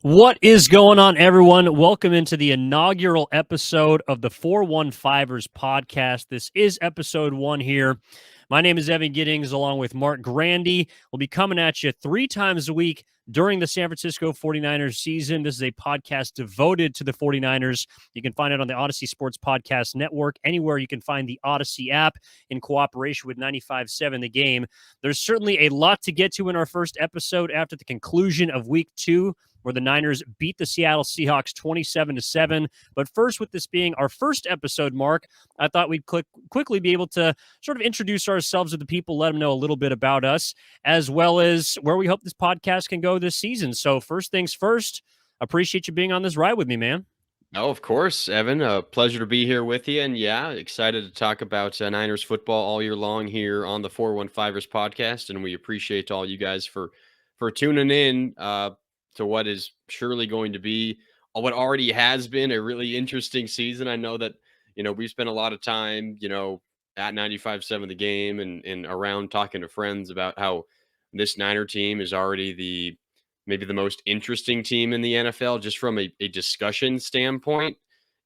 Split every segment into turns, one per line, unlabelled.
What is going on, everyone? Welcome into the inaugural episode of the 415ers podcast. This is episode 1 here. My name is Evan Giddings, along with Marc Grandi. We'll be coming at you 3 times a week during the San Francisco 49ers season. This is a podcast devoted to the 49ers. You can find it on the Odyssey Sports Podcast Network, anywhere you can find the Odyssey app, in cooperation with 95.7 The Game. There's certainly a lot to get to in our first episode after the conclusion of week 2, where the Niners beat the Seattle Seahawks 27-7. But first, with this being our first episode, Marc, I thought we'd quickly be able to sort of introduce ourselves to the people, let them know a little bit about us, as well as where we hope this podcast can go this season. So first things first, appreciate you being on this ride with me, man.
Oh, of course, Evan. A pleasure to be here with you. And yeah, excited to talk about Niners football all year long here on the 415ers podcast. And we appreciate all you guys for tuning in to what is surely going to be what already has been a really interesting season. I know that, we've spent a lot of time, at 95.7 The Game and around talking to friends about how this Niner team is already maybe the most interesting team in the NFL, just from a discussion standpoint,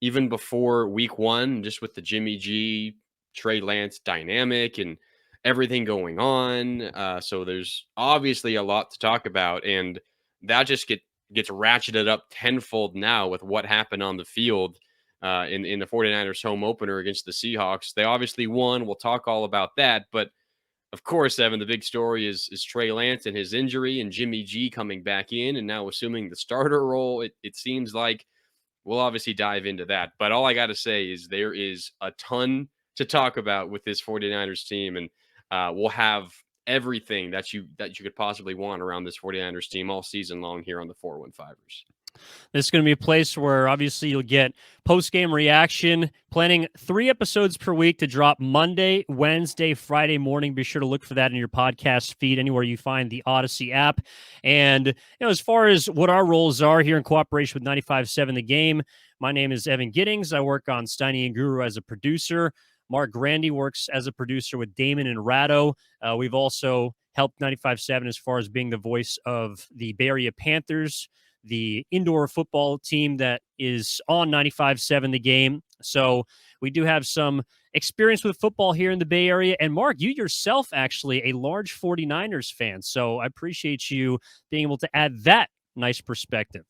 even before week 1, just with the Jimmy G, Trey Lance dynamic and everything going on. So there's obviously a lot to talk about. And that just gets ratcheted up tenfold now with what happened on the field in the 49ers home opener against the Seahawks. They obviously won. We'll talk all about that. But of course, Evan, the big story is Trey Lance and his injury and Jimmy G coming back in and now assuming the starter role. It seems like we'll obviously dive into that. But all I got to say is there is a ton to talk about with this 49ers team. And we'll have everything that you could possibly want around this 49ers team all season long here on the 415ers.
This is going to be a place where obviously you'll get post-game reaction, planning 3 episodes per week to drop Monday, Wednesday, Friday morning. Be sure to look for that in your podcast feed, anywhere you find the Odyssey app. And as far as what our roles are here in cooperation with 95.7 The Game, my name is Evan Giddings. I work on Steiny and Guru as a producer. Marc Grandi works as a producer with Damon and Ratto. We've also helped 95.7 as far as being the voice of the Bay Area Panthers, the indoor football team that is on 95.7 The Game. So we do have some experience with football here in the Bay Area. And Marc, you yourself actually a large 49ers fan. So I appreciate you being able to add that nice perspective.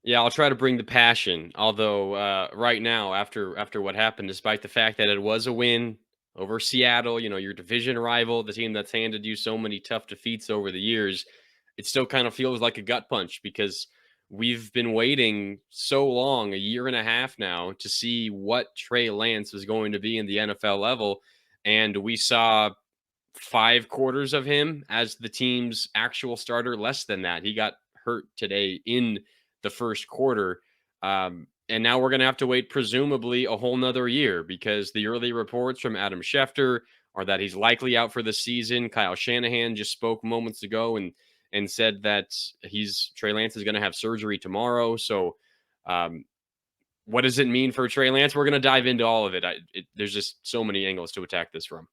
Yeah, I'll try to bring the passion. Although right now, after what happened, despite the fact that it was a win over Seattle, your division rival, the team that's handed you so many tough defeats over the years, it still kind of feels like a gut punch because we've been waiting so long, a year and a half now, to see what Trey Lance was going to be in the NFL level. And we saw 5 quarters of him as the team's actual starter, less than that. He got hurt today in the first quarter. And now we're going to have to wait presumably a whole nother year because the early reports from Adam Schefter are that he's likely out for the season. Kyle Shanahan just spoke moments ago and said that Trey Lance is going to have surgery tomorrow. So what does it mean for Trey Lance? We're going to dive into all of it. There's just so many angles to attack this from.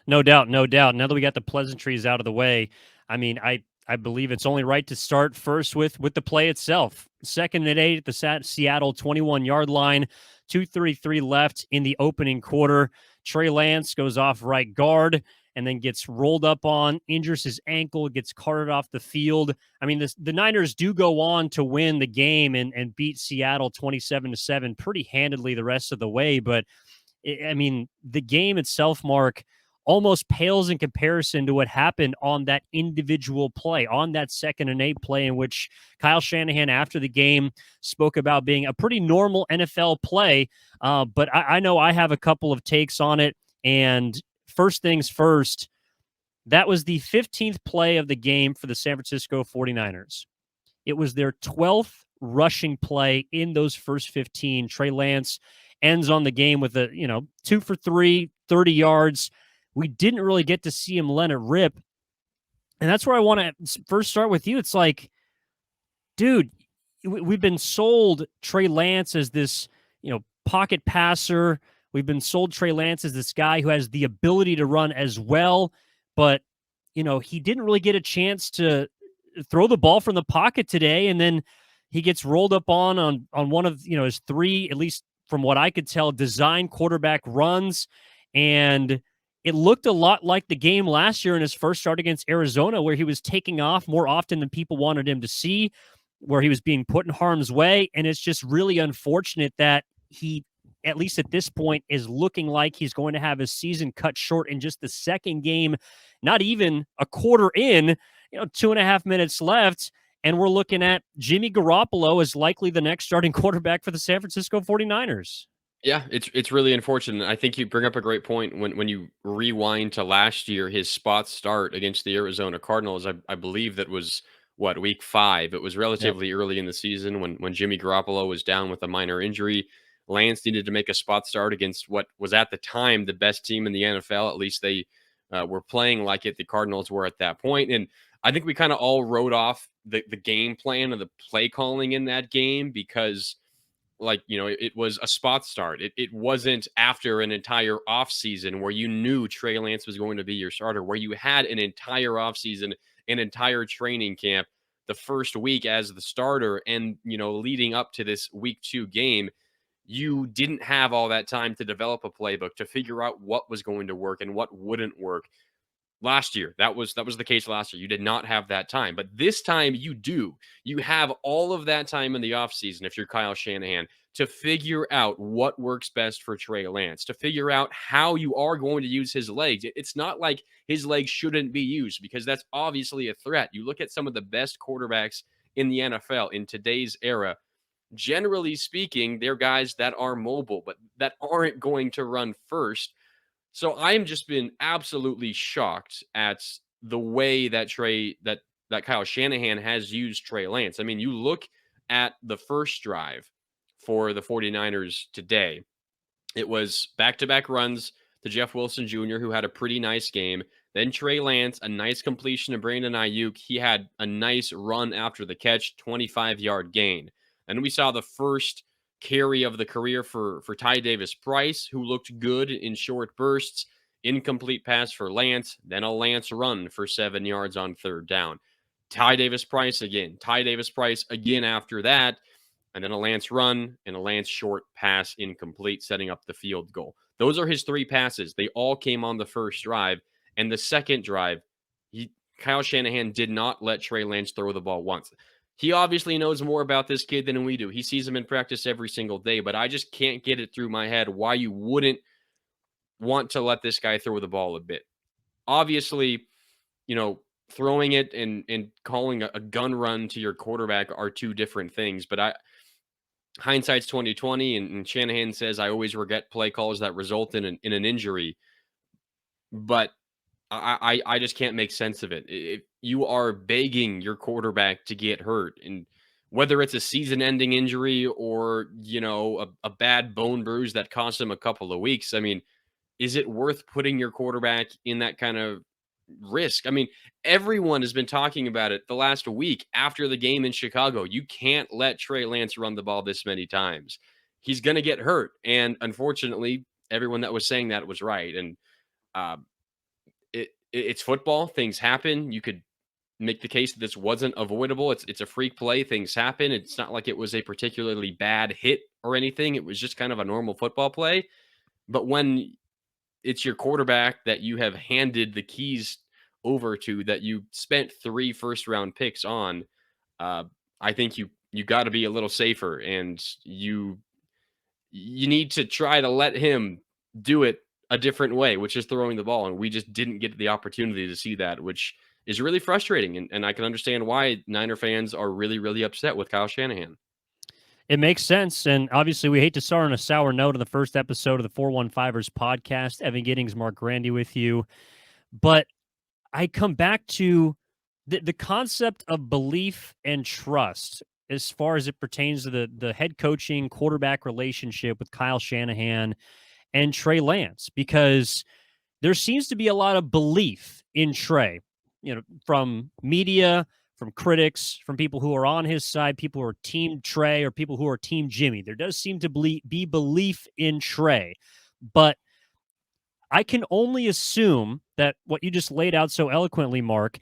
No doubt, no doubt. Now that we got the pleasantries out of the way, I mean, I believe it's only right to start first with the play itself. 2nd and 8 at the Seattle 21-yard line, 2:33 left in the opening quarter. Trey Lance goes off right guard and then gets rolled up on, injures his ankle, gets carted off the field. I mean, the Niners do go on to win the game and beat Seattle 27-7 pretty handedly the rest of the way. But, I mean, the game itself, Marc, almost pales in comparison to what happened on that individual play, on that 2nd and 8 play, in which Kyle Shanahan, after the game, spoke about being a pretty normal NFL play. But I know I have a couple of takes on it. And first things first, that was the 15th play of the game for the San Francisco 49ers. It was their 12th rushing play in those first 15. Trey Lance ends on the game with 2 for 3, 30 yards. We didn't really get to see him let it rip. And that's where I want to first start with you. It's like, dude, we've been sold Trey Lance as this, pocket passer. We've been sold Trey Lance as this guy who has the ability to run as well. But, he didn't really get a chance to throw the ball from the pocket today. And then, He gets rolled up on one of his three, at least from what I could tell, design quarterback runs, and it looked a lot like the game last year in his first start against Arizona, where he was taking off more often than people wanted him to see, where he was being put in harm's way. And it's just really unfortunate that he, at least at this point, is looking like he's going to have his season cut short in just the second game, not even a quarter in, 2.5 minutes left. And we're looking at Jimmy Garoppolo as likely the next starting quarterback for the San Francisco 49ers.
Yeah, it's really unfortunate. I think you bring up a great point when you rewind to last year, his spot start against the Arizona Cardinals. I believe that was what, week 5. It was
Yep.
relatively early in the season when Jimmy Garoppolo was down with a minor injury. Lance needed to make a spot start against what was at the time the best team in the NFL. At least they were playing like it. The Cardinals were at that point, and I think we kind of all wrote off the game plan of the play calling in that game because it was a spot start. It wasn't after an entire offseason where you knew Trey Lance was going to be your starter, where you had an entire offseason, an entire training camp, the first week as the starter, and leading up to this week 2 game. You didn't have all that time to develop a playbook, to figure out what was going to work and what wouldn't work. Last year, that was the case last year. You did not have that time. But this time you do. You have all of that time in the offseason, if you're Kyle Shanahan, to figure out what works best for Trey Lance, to figure out how you are going to use his legs. It's not like his legs shouldn't be used, because that's obviously a threat. You look at some of the best quarterbacks in the NFL in today's era. Generally speaking, they're guys that are mobile, but that aren't going to run first. So I'm just been absolutely shocked at the way that Kyle Shanahan has used Trey Lance. I mean, you look at the first drive for the 49ers today. It was back-to-back runs to Jeff Wilson Jr., who had a pretty nice game. Then Trey Lance, a nice completion to Brandon Ayuk. He had a nice run after the catch, 25-yard gain. And we saw the first carry of the career for Ty Davis Price, who looked good in short bursts. Incomplete pass for Lance, then a Lance run for 7 yards on third down. Ty Davis Price again. Ty Davis Price again after that, and then a Lance run and a Lance short pass incomplete, setting up the field goal. Those are his 3 passes. They all came on the first drive. And the second drive, Kyle Shanahan did not let Trey Lance throw the ball once. He obviously knows more about this kid than we do. He sees him in practice every single day, but I just can't get it through my head why you wouldn't want to let this guy throw the ball a bit. Obviously, throwing it and calling a gun run to your quarterback are 2 different things, but hindsight's 2020, and Shanahan says I always regret play calls that result in an injury. But I just can't make sense of it. If you are begging your quarterback to get hurt, and whether it's a season-ending injury or a bad bone bruise that costs him a couple of weeks, I mean, is it worth putting your quarterback in that kind of risk? I mean, everyone has been talking about it the last week after the game in Chicago. You can't let Trey Lance run the ball this many times. He's going to get hurt. And unfortunately, everyone that was saying that was right. And uh, it's football. Things happen. You could make the case that this wasn't avoidable. It's a freak play. Things happen. It's not like it was a particularly bad hit or anything. It was just kind of a normal football play. But when it's your quarterback that you have handed the keys over to, that you spent 3 first-round picks on, I think you got to be a little safer, and you need to try to let him do it a different way, which is throwing the ball. And we just didn't get the opportunity to see that, which is really frustrating. And I can understand why Niner fans are really, really upset with Kyle Shanahan.
It makes sense. And obviously, we hate to start on a sour note in the first episode of the 415ers podcast. Evan Giddings, Marc Grandi with you. But I come back to the concept of belief and trust as far as it pertains to the head coaching quarterback relationship with Kyle Shanahan and Trey Lance, because there seems to be a lot of belief in Trey, from media, from critics, from people who are on his side, people who are team Trey or people who are team Jimmy. There does seem to be belief in Trey, but I can only assume that what you just laid out so eloquently, Mark,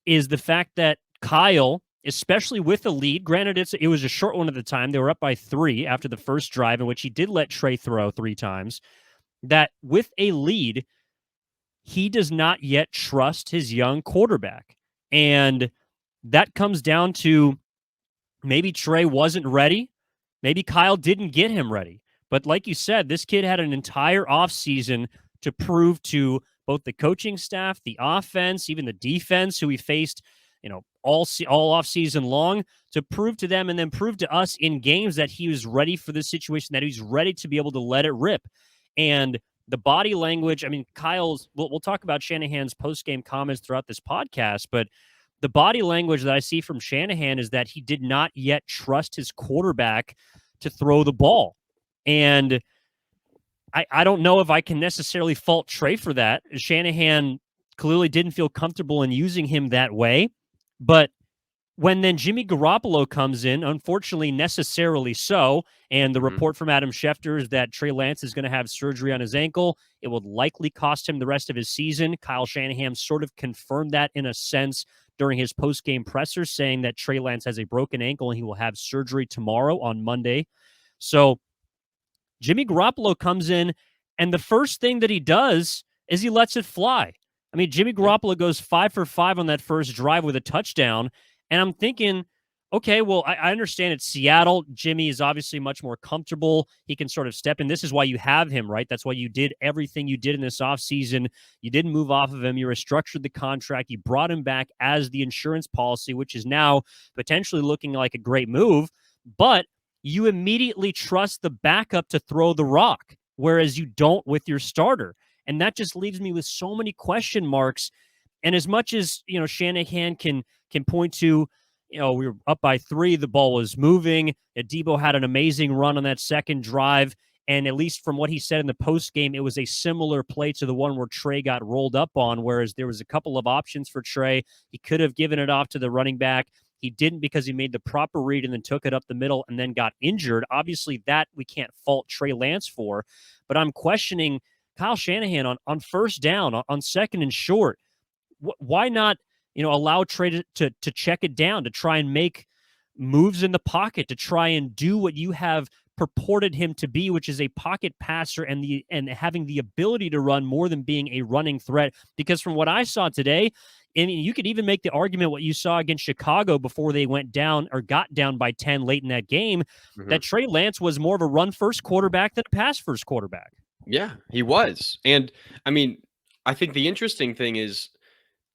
is the fact that Kyle especially with a lead. Granted, it was a short one at the time. They were up by 3 after the first drive, in which he did let Trey throw 3 times. That with a lead, he does not yet trust his young quarterback. And that comes down to maybe Trey wasn't ready. Maybe Kyle didn't get him ready. But like you said, this kid had an entire offseason to prove to both the coaching staff, the offense, even the defense, who he faced, all off season long, to prove to them and then prove to us in games that he was ready for this situation, that he's ready to be able to let it rip. And the body language, I mean, we'll talk about Shanahan's post-game comments throughout this podcast, but the body language that I see from Shanahan is that he did not yet trust his quarterback to throw the ball. And I don't know if I can necessarily fault Trey for that. Shanahan clearly didn't feel comfortable in using him that way. But when then Jimmy Garoppolo comes in, unfortunately, necessarily so, and the report from Adam Schefter is that Trey Lance is going to have surgery on his ankle, it would likely cost him the rest of his season. Kyle Shanahan sort of confirmed that in a sense during his post-game presser, saying that Trey Lance has a broken ankle and he will have surgery tomorrow on Monday. So Jimmy Garoppolo comes in, and the first thing that he does is he lets it fly. I mean, Jimmy Garoppolo goes 5 for 5 on that first drive with a touchdown, and I'm thinking, okay, well, I understand it's Seattle. Jimmy is obviously much more comfortable. He can sort of step in. This is why you have him, right? That's why you did everything you did in this offseason. You didn't move off of him. You restructured the contract. You brought him back as the insurance policy, which is now potentially looking like a great move. But you immediately trust the backup to throw the rock, whereas you don't with your starter. And that just leaves me with so many question marks. And as much as, Shanahan can point to, we were up by 3, the ball was moving. Debo had an amazing run on that second drive. And at least from what he said in the post game, it was a similar play to the one where Trey got rolled up on, whereas there was a couple of options for Trey. He could have given it off to the running back. He didn't, because he made the proper read and then took it up the middle and then got injured. Obviously, that we can't fault Trey Lance for. But I'm questioning Kyle Shanahan on first down, on second and short. Why not, allow Trey to check it down, to try and make moves in the pocket, to try and do what you have purported him to be, which is a pocket passer and having the ability to run more than being a running threat. Because from what I saw today, and you could even make the argument what you saw against Chicago before they went down or got down by 10 late in that game, that Trey Lance was more of a run-first quarterback than a pass-first quarterback.
Yeah, he was. And, I mean, I think the interesting thing is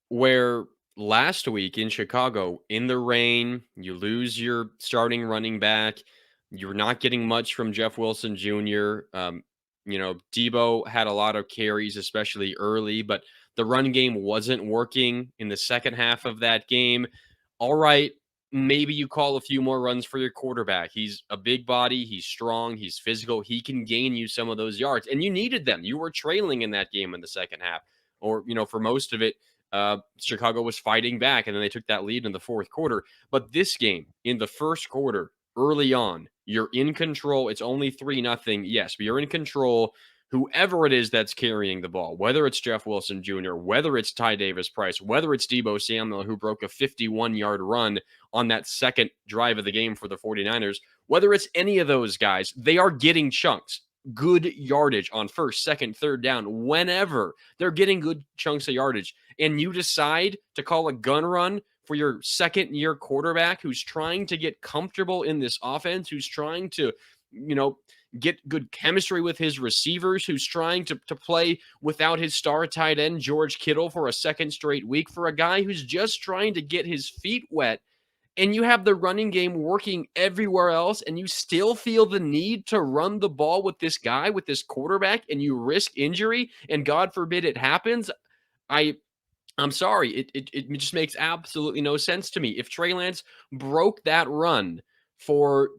where last week in Chicago, in the rain, you lose your starting running back. You're not getting much from Jeff Wilson Jr. Debo had a lot of carries, especially early, but the run game wasn't working in the second half of that game. All right, maybe you call a few more runs for your quarterback. He's a big body. He's strong. He's physical. He can gain you some of those yards, and you needed them. You were trailing in that game in the second half, or, for most of it. Chicago was fighting back, and then they took that lead in the fourth quarter. But this game, in the first quarter, early on, you're in control. It's only 3-0. Yes, but you're in control. Whoever it is that's carrying the ball, whether it's Jeff Wilson Jr., whether it's Ty Davis-Price, whether it's Debo Samuel, who broke a 51-yard run on that second drive of the game for the 49ers, whether it's any of those guys, they are getting chunks. Good yardage on first, second, third down. Whenever they're getting good chunks of yardage, and you decide to call a gun run for your second-year quarterback who's trying to get comfortable in this offense, who's trying to, get good chemistry with his receivers, who's trying to play without his star tight end, George Kittle, for a second straight week, for a guy who's just trying to get his feet wet, and you have the running game working everywhere else, and you still feel the need to run the ball with this guy, with this quarterback, and you risk injury, and God forbid it happens. I'm sorry. It just makes absolutely no sense to me. If Trey Lance broke that run for,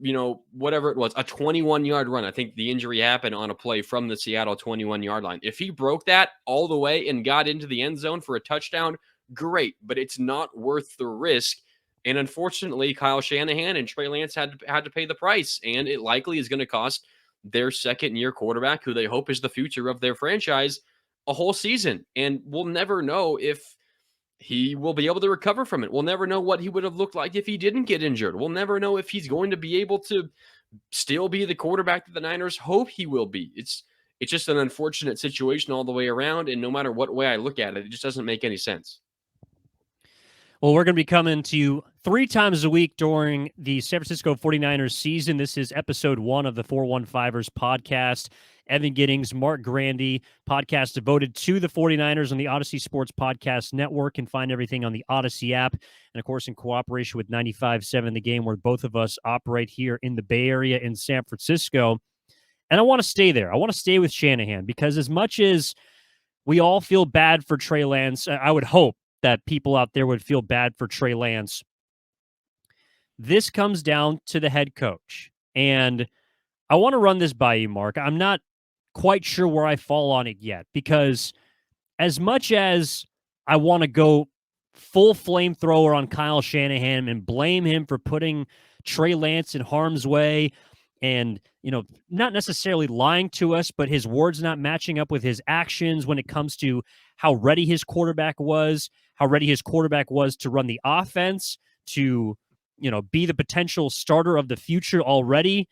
whatever it was, a 21-yard run, I think the injury happened on a play from the Seattle 21-yard line. If he broke that all the way and got into the end zone for a touchdown, great, but it's not worth the risk. And unfortunately, Kyle Shanahan and Trey Lance had to pay the price, and it likely is going to cost their second-year quarterback, who they hope is the future of their franchise, a whole season. And we'll never know if he will be able to recover from it. We'll never know what he would have looked like if he didn't get injured. We'll never know if he's going to be able to still be the quarterback that the Niners hope he will be. It's just an unfortunate situation all the way around, and no matter what way I look at it, it just doesn't make any sense.
Well, we're going to be coming to you 3 times a week during the San Francisco 49ers season. This is episode 1 of the 415ers podcast. Evan Giddings, Marc Grandi, podcast devoted to the 49ers on the Odyssey Sports Podcast Network. And find everything on the Odyssey app. And, of course, in cooperation with 95.7 The Game, where both of us operate here in the Bay Area in San Francisco. And I want to stay there. I want to stay with Shanahan because as much as we all feel bad for Trey Lance, I would hope that people out there would feel bad for Trey Lance. This comes down to the head coach. And I want to run this by you, Mark. I'm not quite sure where I fall on it yet because as much as I want to go full flamethrower on Kyle Shanahan and blame him for putting Trey Lance in harm's way and, not necessarily lying to us, but his words not matching up with his actions when it comes to how ready his quarterback was, to run the offense, to, be the potential starter of the future already.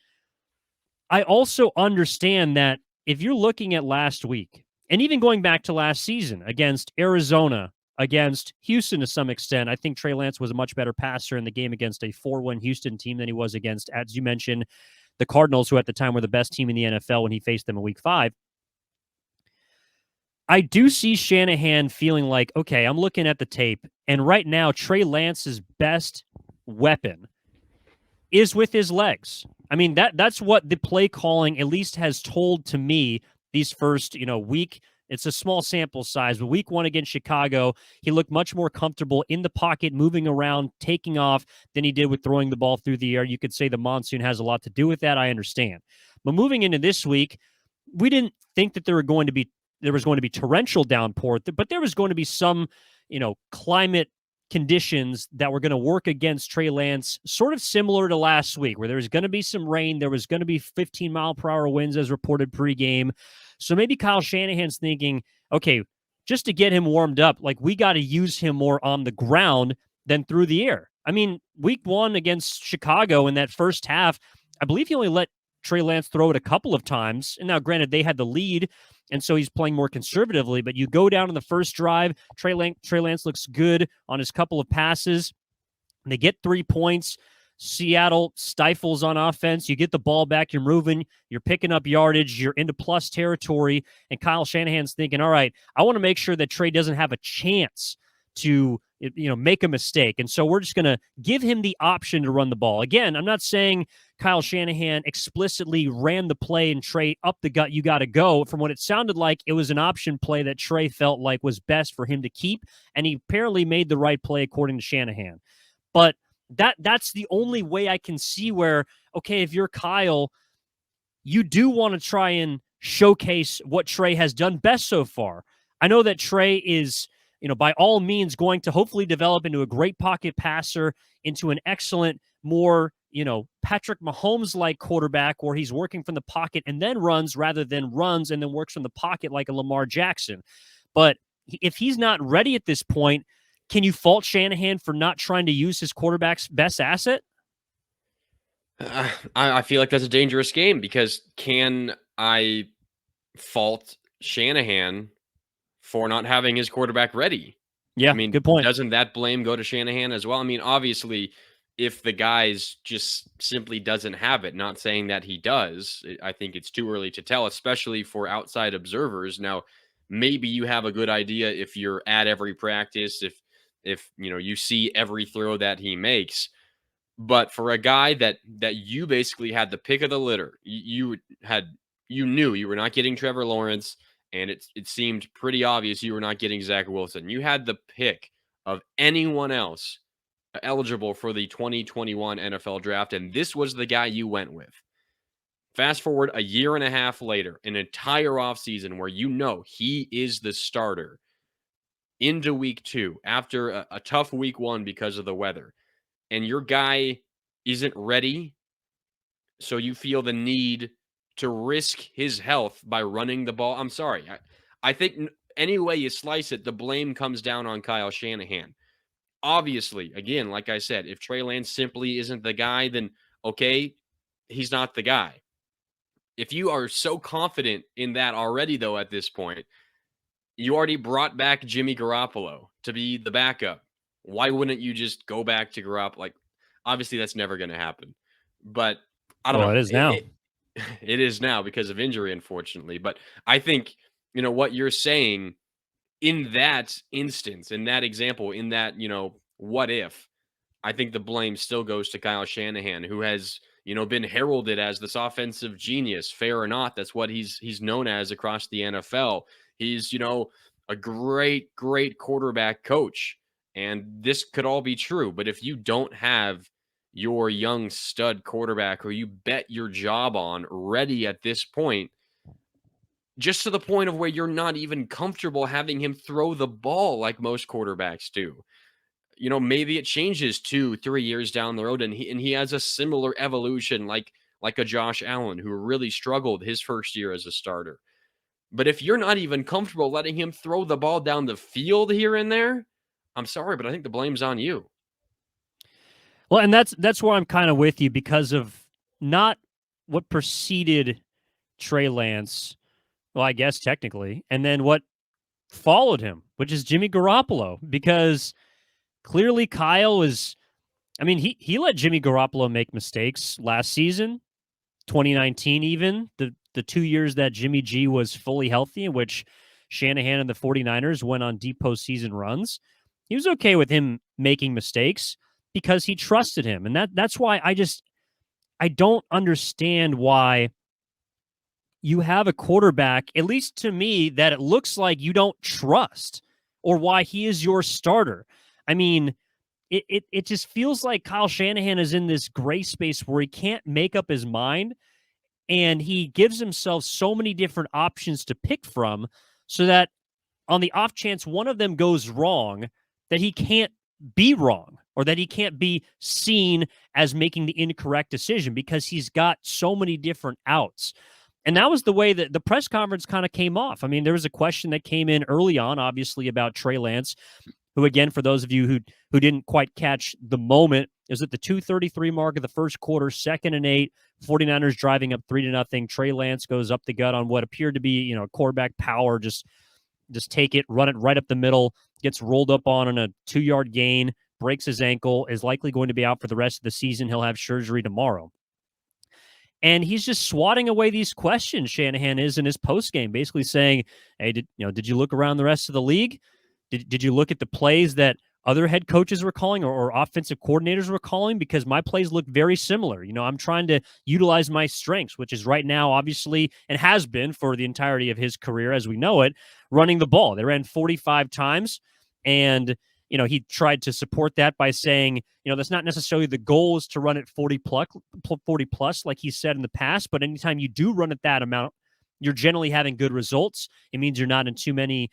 I also understand that if you're looking at last week, and even going back to last season against Arizona, against Houston to some extent, I think Trey Lance was a much better passer in the game against a 4-1 Houston team than he was against, as you mentioned, the Cardinals, who at the time were the best team in the NFL when he faced them in week 5. I do see Shanahan feeling like, okay, I'm looking at the tape, and right now Trey Lance's best weapon is with his legs. I mean, that's what the play calling at least has told to me these first, week. It's a small sample size, but week 1 against Chicago, he looked much more comfortable in the pocket, moving around, taking off than he did with throwing the ball through the air. You could say the monsoon has a lot to do with that. I understand. But moving into this week, we didn't think that there was going to be torrential downpour, but there was going to be some, climate conditions that were going to work against Trey Lance, sort of similar to last week, where there was going to be some rain. There was going to be 15-mile-per-hour winds as reported pregame. So maybe Kyle Shanahan's thinking, okay, just to get him warmed up, like we got to use him more on the ground than through the air. I mean, week 1 against Chicago in that first half, I believe he only let Trey Lance throw it a couple of times. And now, granted, they had the lead, and so he's playing more conservatively. But you go down in the first drive, Trey Lance looks good on his couple of passes. They get 3 points. Seattle stifles on offense. You get the ball back. You're moving. You're picking up yardage. You're into plus territory. And Kyle Shanahan's thinking, all right, I want to make sure that Trey doesn't have a chance to make a mistake. And so we're just going to give him the option to run the ball. Again, I'm not saying Kyle Shanahan explicitly ran the play and Trey up the gut, you got to go. From what it sounded like, it was an option play that Trey felt like was best for him to keep. And he apparently made the right play according to Shanahan. But that's the only way I can see where, okay, if you're Kyle, you do want to try and showcase what Trey has done best so far. I know that Trey is, by all means going to hopefully develop into a great pocket passer, into an excellent, more, Patrick Mahomes-like quarterback where he's working from the pocket and then runs rather than runs and then works from the pocket like a Lamar Jackson. But if he's not ready at this point, can you fault Shanahan for not trying to use his quarterback's best asset?
I feel like that's a dangerous game because can I fault Shanahan for not having his quarterback ready?
Yeah,
I mean,
good point.
doesn't that blame go to Shanahan as well? I mean, obviously, if the guy's just simply doesn't have it, not saying that he does, I think it's too early to tell, especially for outside observers. Now, maybe you have a good idea if you're at every practice, if you see every throw that he makes. But for a guy that you basically had the pick of the litter, you knew you were not getting Trevor Lawrence, and it seemed pretty obvious you were not getting Zach Wilson. You had the pick of anyone else eligible for the 2021 NFL draft, and this was the guy you went with. Fast forward a year and a half later, an entire offseason where he is the starter into week 2 after a tough week 1 because of the weather, and your guy isn't ready, so you feel the need to risk his health by running the ball. I'm sorry. I think any way you slice it, the blame comes down on Kyle Shanahan. Obviously, again, like I said, if Trey Lance simply isn't the guy, then okay, he's not the guy. If you are so confident in that already, though, at this point, you already brought back Jimmy Garoppolo to be the backup. Why wouldn't you just go back to Garoppolo? Like, obviously, that's never going to happen. But I don't
Well, it
know.
is now.
It is now because of injury, unfortunately. But I think, what you're saying in that instance, in that example, in that, what if, I think the blame still goes to Kyle Shanahan, who has, been heralded as this offensive genius. Fair or not, that's what he's known as across the NFL. He's, a great, great quarterback coach. And this could all be true. But if you don't have your young stud quarterback who you bet your job on ready at this point, just to the point of where you're not even comfortable having him throw the ball like most quarterbacks do. Maybe it changes 2-3 years down the road, and he has a similar evolution like a Josh Allen, who really struggled his first year as a starter. But if you're not even comfortable letting him throw the ball down the field here and there, I'm sorry, but I think the blame's on you.
Well, and that's where I'm kind of with you because of not what preceded Trey Lance, well, I guess technically, and then what followed him, which is Jimmy Garoppolo, because clearly Kyle is, I mean, he let Jimmy Garoppolo make mistakes last season, 2019 even, the 2 years that Jimmy G was fully healthy, in which Shanahan and the 49ers went on deep postseason runs. He was okay with him making mistakes because he trusted him. And that's why I don't understand why you have a quarterback, at least to me, that it looks like you don't trust, or why he is your starter. I mean, it just feels like Kyle Shanahan is in this gray space where he can't make up his mind, and he gives himself so many different options to pick from, so that on the off chance one of them goes wrong, that he can't be wrong, or that he can't be seen as making the incorrect decision because he's got so many different outs. And that was the way that the press conference kind of came off. I mean, there was a question that came in early on, obviously, about Trey Lance, who, again, for those of you who didn't quite catch the moment, is at the 2:33 mark of the first quarter, 2nd and 8, 49ers driving up 3-0. Trey Lance goes up the gut on what appeared to be, quarterback power, just take it, run it right up the middle, gets rolled up on a 2-yard gain, breaks his ankle, is likely going to be out for the rest of the season. He'll have surgery tomorrow. And he's just swatting away these questions, Shanahan is, in his postgame, basically saying, hey, did you look around the rest of the league? Did you look at the plays that other head coaches were calling, or offensive coordinators were calling? Because my plays look very similar. I'm trying to utilize my strengths, which is right now, obviously, and has been for the entirety of his career as we know it, running the ball. They ran 45 times, and he tried to support that by saying, that's not necessarily the goal is to run it 40 plus, like he said in the past, but anytime you do run it that amount, you're generally having good results. It means you're not in too many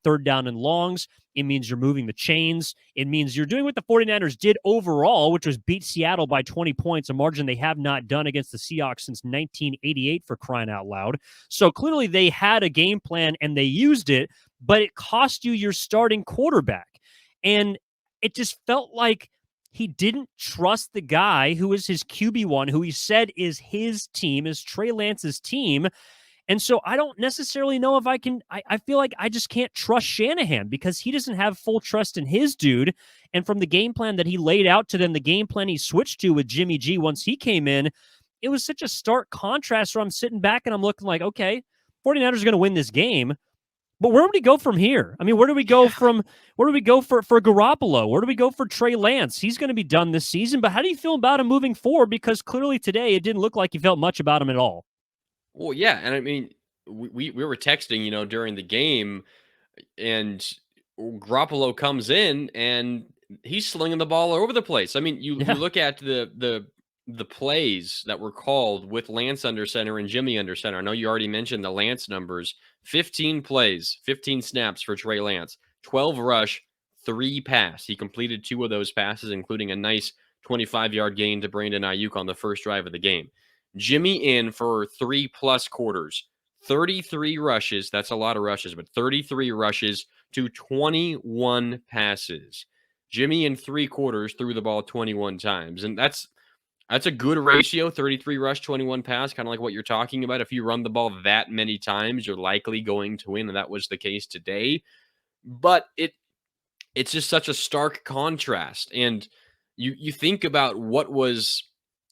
third down and longs. It means you're moving the chains. It means you're doing what the 49ers did overall, which was beat Seattle by 20 points, a margin they have not done against the Seahawks since 1988, for crying out loud. So clearly they had a game plan and they used it, but it cost you your starting quarterback. And it just felt like he didn't trust the guy who is his QB1, who he said is his team, is Trey Lance's team. And so I don't necessarily know if I can. I feel like I just can't trust Shanahan because he doesn't have full trust in his dude. And from the game plan that he laid out to them, the game plan he switched to with Jimmy G once he came in, it was such a stark contrast where I'm sitting back and I'm looking like, okay, 49ers are going to win this game. But where do we go from here? I mean, where do we go for Garoppolo? Where do we go for Trey Lance? He's going to be done this season, but how do you feel about him moving forward? Because clearly today it didn't look like you felt much about him at all.
Well, yeah, and I mean, we were texting, during the game, and Garoppolo comes in and he's slinging the ball all over the place. I mean, you look at the plays that were called with Lance under center and Jimmy under center. I know you already mentioned the Lance numbers. 15 plays, 15 snaps for Trey Lance, 12 rush, 3 pass. He completed 2 of those passes, including a nice 25-yard gain to Brandon Ayuk on the first drive of the game. Jimmy in for 3+ quarters, 33 rushes. That's a lot of rushes, but 33 rushes to 21 passes. Jimmy in 3 quarters threw the ball 21 times. And that's a good ratio, 33 rush, 21 pass, kind of like what you're talking about. If you run the ball that many times, you're likely going to win, and that was the case today. But it's just such a stark contrast. And you think about what was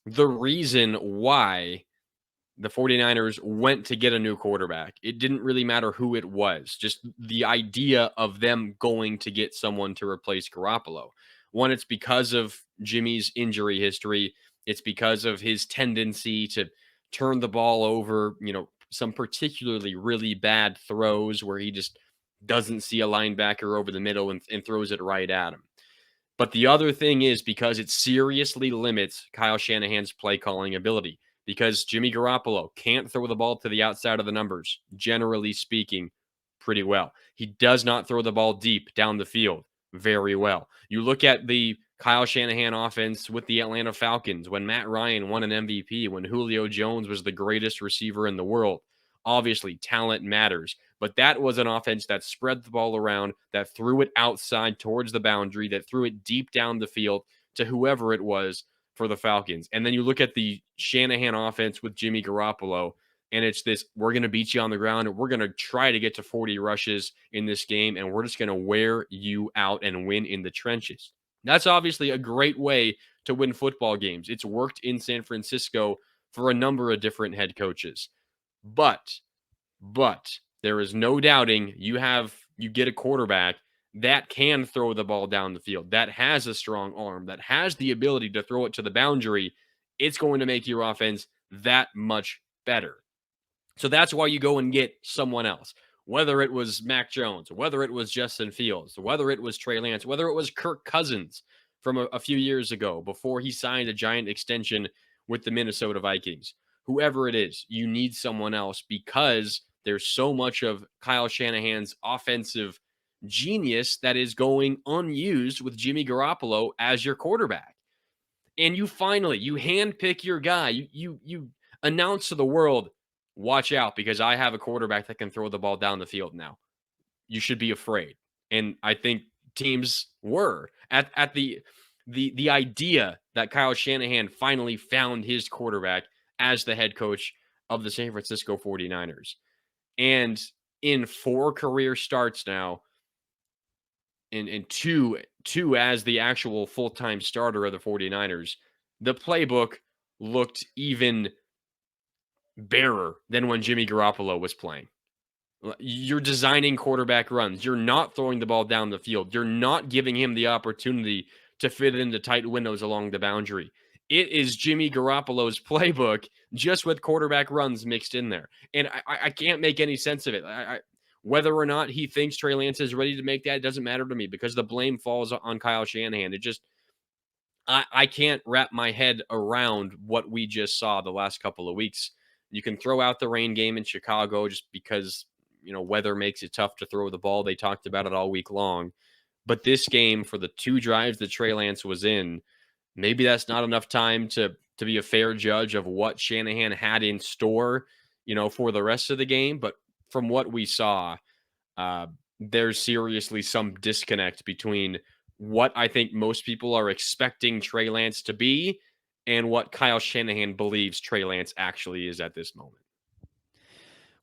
the reason why the 49ers went to get a new quarterback. It didn't really matter who it was, just the idea of them going to get someone to replace Garoppolo. One, it's because of Jimmy's injury history. It's because of his tendency to turn the ball over, some particularly really bad throws where he just doesn't see a linebacker over the middle and throws it right at him. But the other thing is because it seriously limits Kyle Shanahan's play calling ability, because Jimmy Garoppolo can't throw the ball to the outside of the numbers, generally speaking, pretty well. He does not throw the ball deep down the field very well. You look at the Kyle Shanahan offense with the Atlanta Falcons when Matt Ryan won an MVP, when Julio Jones was the greatest receiver in the world. Obviously, talent matters, but that was an offense that spread the ball around, that threw it outside towards the boundary, that threw it deep down the field to whoever it was for the Falcons. And then you look at the Shanahan offense with Jimmy Garoppolo, and it's this, we're going to beat you on the ground, and we're going to try to get to 40 rushes in this game, and we're just going to wear you out and win in the trenches. That's obviously a great way to win football games. It's worked in San Francisco for a number of different head coaches. But there is no doubting you get a quarterback that can throw the ball down the field, that has a strong arm, that has the ability to throw it to the boundary. It's going to make your offense that much better. So that's why you go and get someone else, whether it was Mac Jones, whether it was Justin Fields, whether it was Trey Lance, whether it was Kirk Cousins from a few years ago before he signed a giant extension with the Minnesota Vikings. Whoever it is, you need someone else because there's so much of Kyle Shanahan's offensive genius that is going unused with Jimmy Garoppolo as your quarterback. And you handpick your guy. You announce to the world, watch out, because I have a quarterback that can throw the ball down the field now. You should be afraid. And I think teams were at the idea that Kyle Shanahan finally found his quarterback as the head coach of the San Francisco 49ers. And in 4 career starts now, in two as the actual full-time starter of the 49ers, the playbook looked even barer than when Jimmy Garoppolo was playing. You're designing quarterback runs. You're not throwing the ball down the field. You're not giving him the opportunity to fit into tight windows along the boundary. It is Jimmy Garoppolo's playbook, just with quarterback runs mixed in there. And I can't make any sense of it. Whether or not he thinks Trey Lance is ready to make that, it doesn't matter to me because the blame falls on Kyle Shanahan. I can't wrap my head around what we just saw the last couple of weeks. You can throw out the rain game in Chicago just because, weather makes it tough to throw the ball. They talked about it all week long. But this game, for the 2 drives that Trey Lance was in, maybe that's not enough time to be a fair judge of what Shanahan had in store, for the rest of the game. But from what we saw, there's seriously some disconnect between what I think most people are expecting Trey Lance to be and what Kyle Shanahan believes Trey Lance actually is at this moment.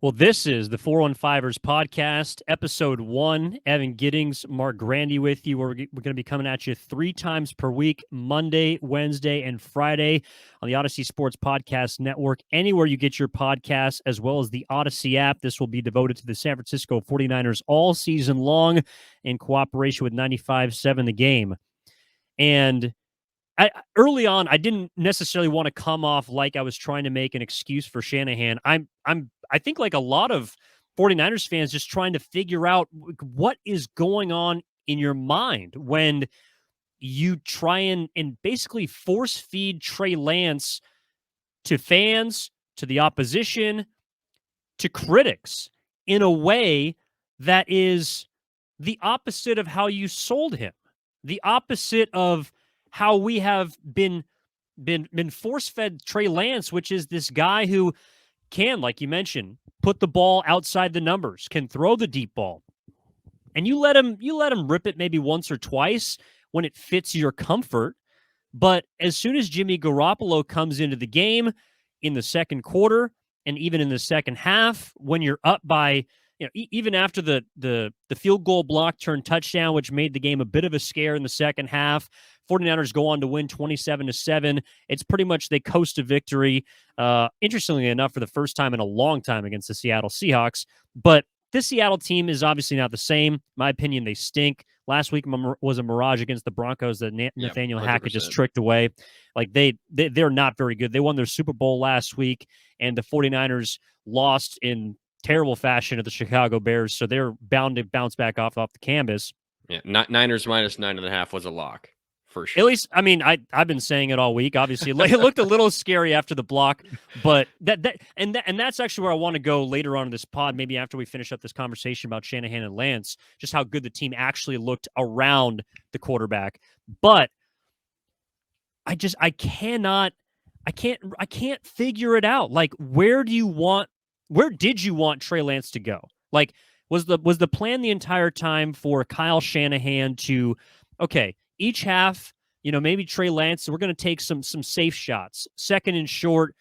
Well, this is the 415ers podcast, episode 1. Evan Giddings, Marc Grandi with you. We're going to be coming at you 3 times per week, Monday, Wednesday, and Friday on the Odyssey Sports Podcast Network, anywhere you get your podcasts, as well as the Odyssey app. This will be devoted to the San Francisco 49ers all season long in cooperation with 95.7 The Game. And early on, I didn't necessarily want to come off like I was trying to make an excuse for Shanahan. I think like a lot of 49ers fans just trying to figure out what is going on in your mind when you try and basically force feed Trey Lance to fans, to the opposition, to critics in a way that is the opposite of how you sold him, the opposite of how we have been force-fed Trey Lance, which is this guy who can, like you mentioned, put the ball outside the numbers, can throw the deep ball, and you let him rip it maybe once or twice when it fits your comfort. But as soon as Jimmy Garoppolo comes into the game in the second quarter and even in the second half, when you're up by, even after the field goal block turned touchdown, which made the game a bit of a scare in the second half, 49ers go on to win 27-7. It's pretty much they coast to victory. Interestingly enough, for the first time in a long time against the Seattle Seahawks. But this Seattle team is obviously not the same. In my opinion, they stink. Last week was a mirage against the Broncos that Nathaniel Hackett just tricked away. Like they're not very good. They won their Super Bowl last week, and the 49ers lost in terrible fashion to the Chicago Bears, so they're bound to bounce back off the canvas.
Yeah, Niners minus 9.5 was a lock. For sure.
At least, I mean, I've been saying it all week. Obviously, it looked a little scary after the block, but that's actually where I want to go later on in this pod. Maybe after we finish up this conversation about Shanahan and Lance, just how good the team actually looked around the quarterback. But I can't figure it out. Like, where did you want Trey Lance to go? Like, was the plan the entire time for Kyle Shanahan to, okay, each half, maybe Trey Lance, we're going to take some safe shots, second and short,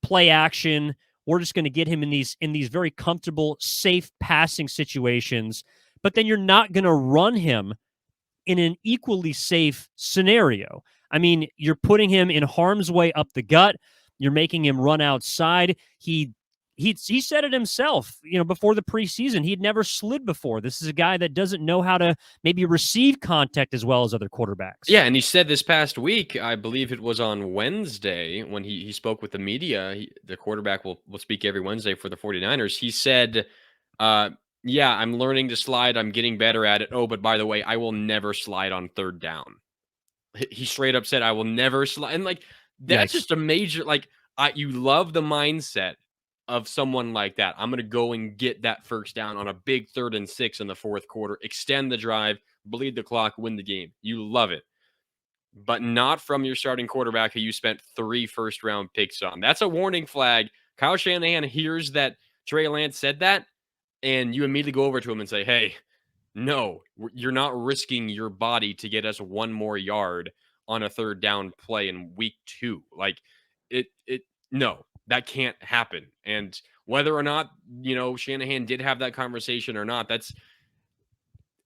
play action. We're just going to get him in these very comfortable, safe passing situations, but then you're not going to run him in an equally safe scenario. I mean, you're putting him in harm's way up the gut. You're making him run outside. He said it himself, before the preseason. He'd never slid before. This is a guy that doesn't know how to maybe receive contact as well as other quarterbacks.
Yeah, and he said this past week, I believe it was on Wednesday, when he spoke with the media, the quarterback will speak every Wednesday for the 49ers. He said, yeah, I'm learning to slide. I'm getting better at it. Oh, but by the way, I will never slide on third down. He straight up said, I will never slide. And that's just a major, you love the mindset of someone like that. I'm going to go and get that first down on a big 3rd and 6 in the fourth quarter, extend the drive, bleed the clock, win the game. You love it. But not from your starting quarterback who you spent 3 first-round picks on. That's a warning flag. Kyle Shanahan hears that Trey Lance said that, and you immediately go over to him and say, hey, no, you're not risking your body to get us 1 more yard on a 3rd down play in week 2. No. That can't happen. And whether or not, Shanahan did have that conversation or not, it's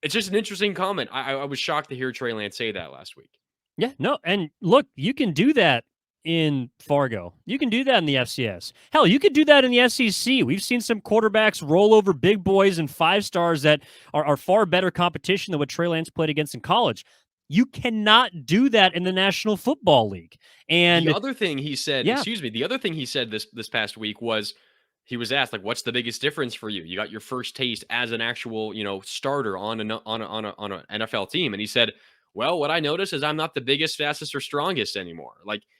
just an interesting comment. I was shocked to hear Trey Lance say that last week.
Yeah, no. And look, you can do that in Fargo. You can do that in the FCS. Hell, you could do that in the SEC. We've seen some quarterbacks roll over big boys and 5-stars that are far better competition than what Trey Lance played against in college. You cannot do that in the National Football League. And
the other thing he said, the other thing he said this past week was, he was asked, what's the biggest difference for you? You got your first taste as an actual, starter on an NFL team. And he said, well, what I notice is I'm not the biggest, fastest, or strongest anymore.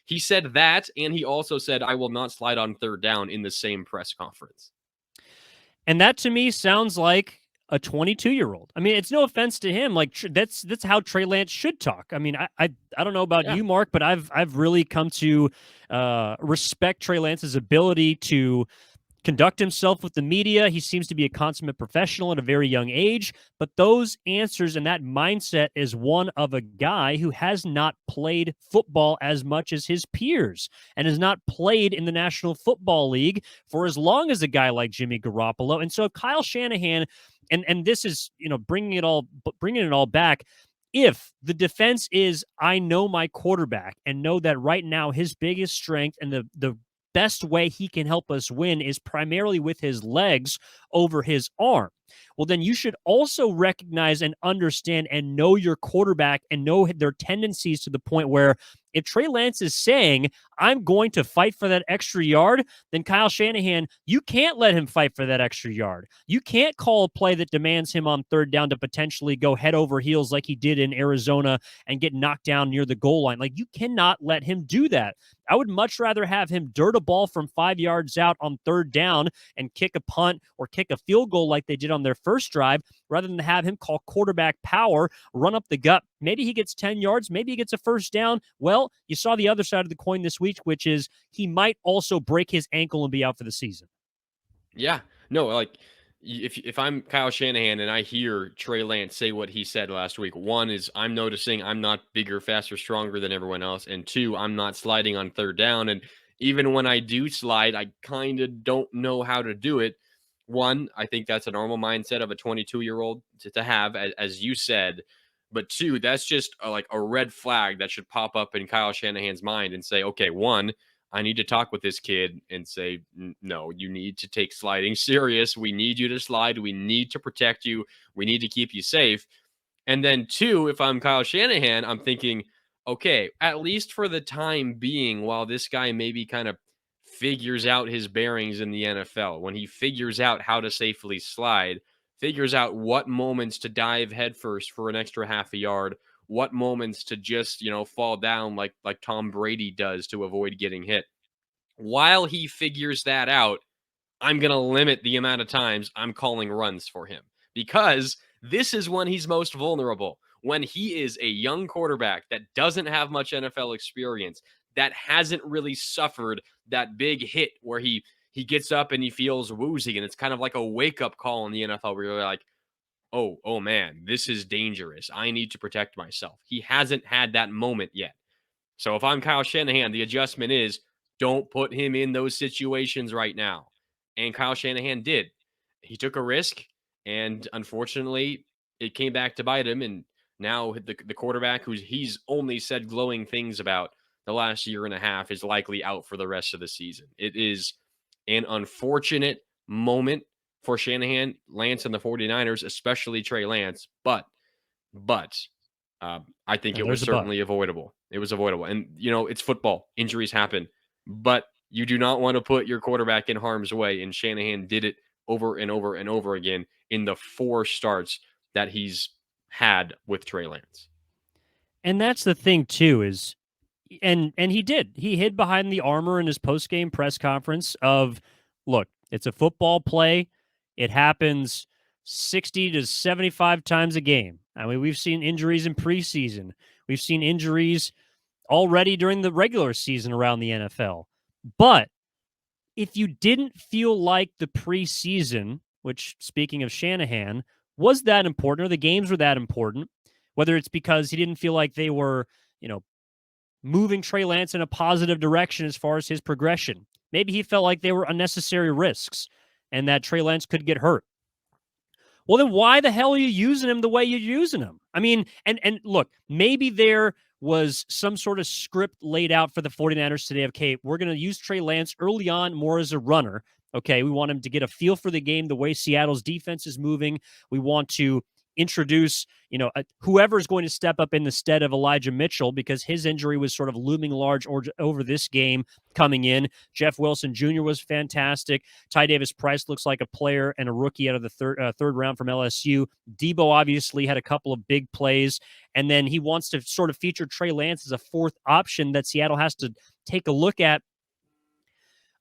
He said that, and he also said, I will not slide on 3rd down in the same press conference.
And that to me sounds like a 22-year-old. I mean, it's no offense to him. That's how Trey Lance should talk. I mean, I don't know about you, Mark, but I've really come to respect Trey Lance's ability to conduct himself with the media. He seems to be a consummate professional at a very young age, but those answers and that mindset is one of a guy who has not played football as much as his peers and has not played in the National Football League for as long as a guy like Jimmy Garoppolo. And so Kyle Shanahan, and this is, bringing it all back, if the defense is, I know my quarterback and know that right now his biggest strength and the best way he can help us win is primarily with his legs over his arm, well, then you should also recognize and understand and know your quarterback and know their tendencies to the point where if Trey Lance is saying, I'm going to fight for that extra yard, then Kyle Shanahan, you can't let him fight for that extra yard. You can't call a play that demands him on 3rd down to potentially go head over heels like he did in Arizona and get knocked down near the goal line. You cannot let him do that. I would much rather have him dirt a ball from 5 yards out on 3rd down and kick a punt or kick a field goal like they did on on their first drive rather than have him call quarterback power, run up the gut. Maybe he gets 10 yards. Maybe he gets a first down. Well, you saw the other side of the coin this week, which is he might also break his ankle and be out for the season.
Yeah. No, like if I'm Kyle Shanahan and I hear Trey Lance say what he said last week, one is I'm noticing I'm not bigger, faster, stronger than everyone else, and two, I'm not sliding on third down. And even when I do slide, I kind of don't know how to do it. One, I think that's a normal mindset of a 22-year-old to have, as you said. But two, that's just like a red flag that should pop up in Kyle Shanahan's mind and say, okay, one, I need to talk with this kid and say, no, you need to take sliding serious. We need you to slide. We need to protect you. We need to keep you safe. And then two, if I'm Kyle Shanahan, I'm thinking, okay, at least for the time being, while this guy maybe kind of figures out his bearings in the NFL, when he figures out how to safely slide, figures out what moments to dive headfirst for an extra half a yard, what moments to just, fall down like Tom Brady does to avoid getting hit. While he figures that out, I'm going to limit the amount of times I'm calling runs for him because this is when he's most vulnerable. When he is a young quarterback that doesn't have much NFL experience, that hasn't really suffered that big hit where he gets up and he feels woozy, and it's kind of like a wake-up call in the NFL where you're like, oh man, this is dangerous. I need to protect myself. He hasn't had that moment yet. So if I'm Kyle Shanahan, the adjustment is don't put him in those situations right now. And Kyle Shanahan did. He took a risk, and unfortunately, it came back to bite him. And now the quarterback who he's only said glowing things about the last year and a half is likely out for the rest of the season. It is an unfortunate moment for Shanahan, Lance, and the 49ers, especially Trey Lance. But I think
Now,
it was
there's a but.
certainly avoidable. It was avoidable. And, it's football. Injuries happen. But you do not want to put your quarterback in harm's way. And Shanahan did it over and over and over again in the 4 starts that he's had with Trey Lance.
And that's the thing, too, is and he did. He hid behind the armor in his post-game press conference of, look, it's a football play. It happens 60 to 75 times a game. I mean, we've seen injuries in preseason. We've seen injuries already during the regular season around the NFL. But if you didn't feel like the preseason, which, speaking of Shanahan, was that important, or the games were that important, whether it's because he didn't feel like they were, moving Trey Lance in a positive direction as far as his progression. Maybe he felt like they were unnecessary risks and that Trey Lance could get hurt. Well, then why the hell are you using him the way you're using him? I mean, and look, maybe there was some sort of script laid out for the 49ers today of, okay, we're going to use Trey Lance early on more as a runner. Okay, we want him to get a feel for the game, the way Seattle's defense is moving. We want to introduce, whoever's going to step up in the stead of Elijah Mitchell, because his injury was sort of looming large over this game coming in. Jeff Wilson Jr. was fantastic. Ty Davis Price looks like a player and a rookie out of the third round from LSU. Debo obviously had a couple of big plays, and then he wants to sort of feature Trey Lance as a fourth option that Seattle has to take a look at.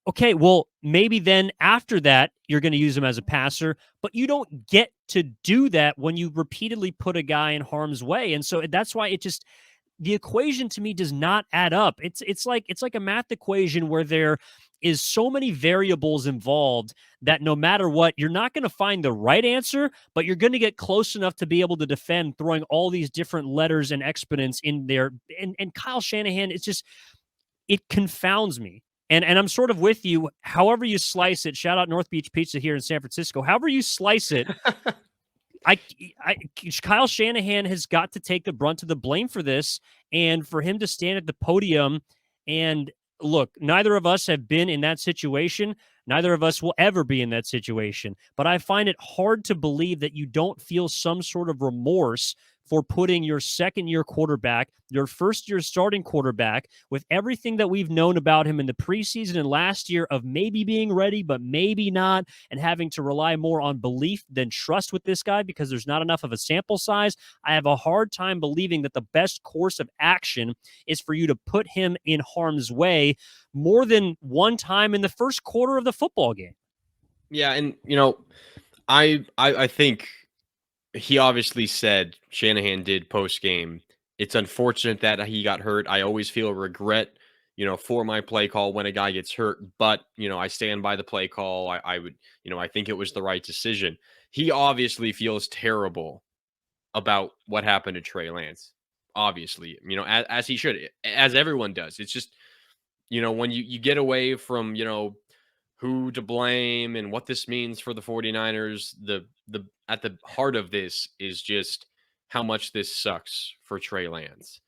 Okay, well, maybe then after that, you're going to use him as a passer, but you don't get to do that when you repeatedly put a guy in harm's way. And so that's why the equation to me does not add up. It's like a math equation where there is so many variables involved that no matter what, you're not going to find the right answer, but you're going to get close enough to be able to defend throwing all these different letters and exponents in there. And Kyle Shanahan, it confounds me. And I'm sort of with you. However you slice it, shout out North Beach Pizza here in San Francisco. However you slice it, Kyle Shanahan has got to take the brunt of the blame for this, and for him to stand at the podium and look, neither of us have been in that situation. Neither of us will ever be in that situation. But I find it hard to believe that you don't feel some sort of remorse for putting your second-year quarterback, your first-year starting quarterback, with everything that we've known about him in the preseason and last year of maybe being ready, but maybe not, and having to rely more on belief than trust with this guy because there's not enough of a sample size. I have a hard time believing that the best course of action is for you to put him in harm's way more than one time in the first quarter of the football game.
Yeah, and, I think he obviously said, Shanahan did post game, it's unfortunate that he got hurt. I always feel regret, for my play call when a guy gets hurt, but I stand by the play call. I would, I think it was the right decision. He obviously feels terrible about what happened to Trey Lance. Obviously, as he should, as everyone does. It's just, when you get away from, who to blame and what this means for the 49ers, the at the heart of this is just how much this sucks for Trey Lance.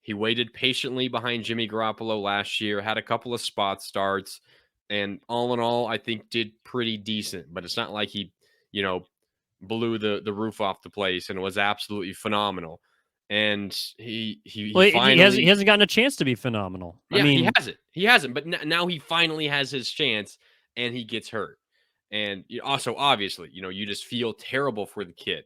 He waited patiently behind Jimmy Garoppolo last year, had a couple of spot starts, and all in all, I think did pretty decent. But it's not like he, you know, blew the roof off the place and was absolutely phenomenal. And he
Well, he
finally,
hasn't gotten a chance to be phenomenal. I
yeah,
mean,
he hasn't, but now he finally has his chance, and he gets hurt. And also, obviously, you just feel terrible for the kid,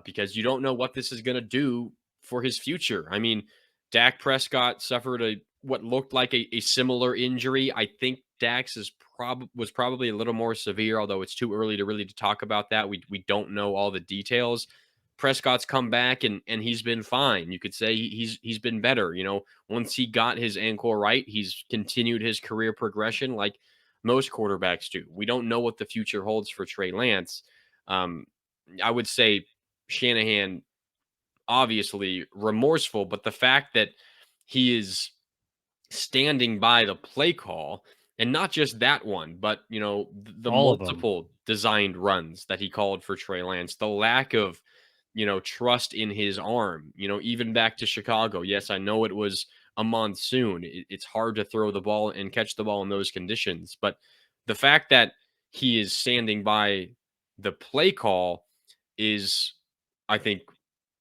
because you don't know what this is going to do for his future. I mean, Dak Prescott suffered what looked like a similar injury. I think Dak's was probably a little more severe, although it's too early to really to talk about that. We don't know all the details. Prescott's come back and he's been fine. You could say he's been better. Once he got his ankle right, he's continued his career progression like most quarterbacks do. We don't know what the future holds for Trey Lance. I would say Shanahan obviously remorseful, but the fact that he is standing by the play call, and not just that one, but the
all of them.
multiple designed runs that he called for Trey Lance, the lack of trust in his arm, even back to Chicago. Yes, I know it was a monsoon. It's hard to throw the ball and catch the ball in those conditions, but the fact that he is standing by the play call is, I think,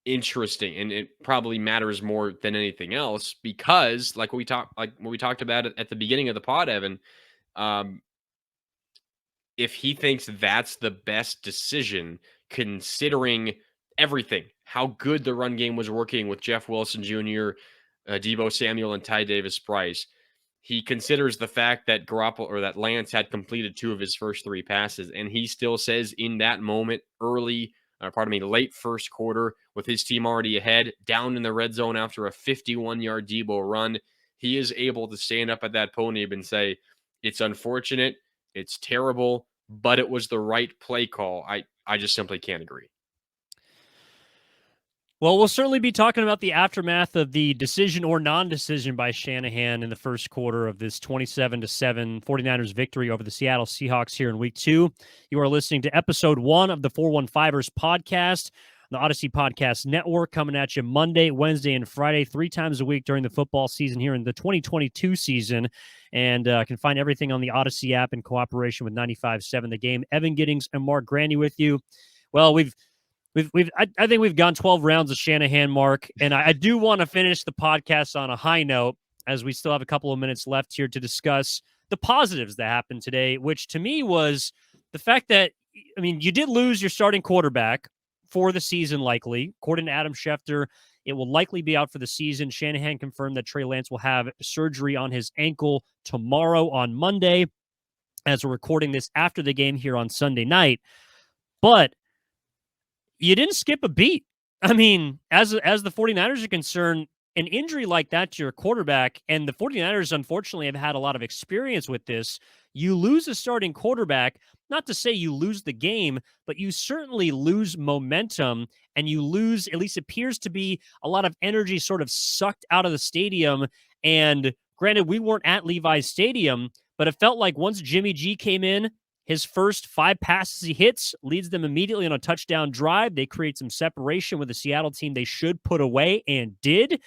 interesting, and it probably matters more than anything else because, like what we talked about at the beginning of the pod, Evan. Um, if he thinks that's the best decision, considering everything, how good the run game was working with Jeff Wilson Jr., Debo Samuel, and Ty Davis Price, he considers the fact that Garoppolo or that Lance had completed 2 of his first 3 passes, and he still says in that moment, late first quarter, with his team already ahead, down in the red zone after a 51-yard Debo run, he is able to stand up at that podium and say, "It's unfortunate, it's terrible, but it was the right play call." I just simply can't agree.
Well, we'll certainly be talking about the aftermath of the decision or non-decision by Shanahan in the first quarter of this 27-7 49ers victory over the Seattle Seahawks here in week 2. You are listening to episode 1 of the 415ers podcast, the Odyssey Podcast Network, coming at you Monday, Wednesday, and Friday, 3 times a week during the football season here in the 2022 season. And can find everything on the Odyssey app in cooperation with 95.7 The Game. Evan Giddings and Marc Grandi with you. Well, I think we've gone 12 rounds of Shanahan, Mark, and I do want to finish the podcast on a high note, as we still have a couple of minutes left here to discuss the positives that happened today, which to me was the fact that, I mean, you did lose your starting quarterback for the season, likely. According to Adam Schefter, it will likely be out for the season. Shanahan confirmed that Trey Lance will have surgery on his ankle tomorrow on Monday, as we're recording this after the game here on Sunday night. But you didn't skip a beat. I mean, as the 49ers are concerned, an injury like that to your quarterback, and the 49ers, unfortunately, have had a lot of experience with this. You lose a starting quarterback, not to say you lose the game, but you certainly lose momentum, and you lose, at least appears to be, a lot of energy sort of sucked out of the stadium. And granted, we weren't at Levi's Stadium, but it felt like once Jimmy G came in, his first 5 passes he hits leads them immediately on a touchdown drive. They create some separation with the Seattle team they should put away and did.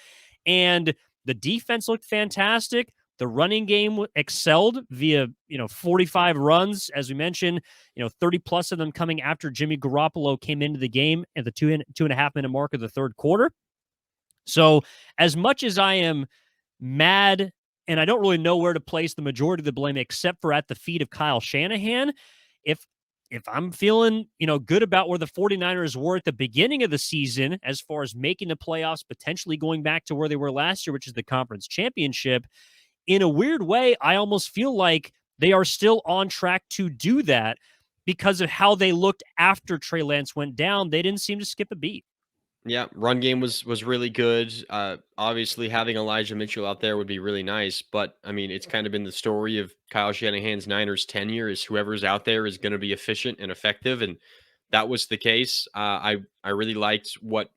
And the defense looked fantastic. The running game excelled via, 45 runs, as we mentioned, 30 plus of them coming after Jimmy Garoppolo came into the game at the 2.5 minute mark of the third quarter. So as much as I am mad, and I don't really know where to place the majority of the blame except for at the feet of Kyle Shanahan, if I'm feeling, good about where the 49ers were at the beginning of the season, as far as making the playoffs, potentially going back to where they were last year, which is the conference championship, in a weird way, I almost feel like they are still on track to do that, because of how they looked after Trey Lance went down, they didn't seem to skip a beat.
Yeah, run game was really good. Obviously, having Elijah Mitchell out there would be really nice, but I mean, it's kind of been the story of Kyle Shanahan's Niners tenure is whoever's out there is going to be efficient and effective, and that was the case. I really liked what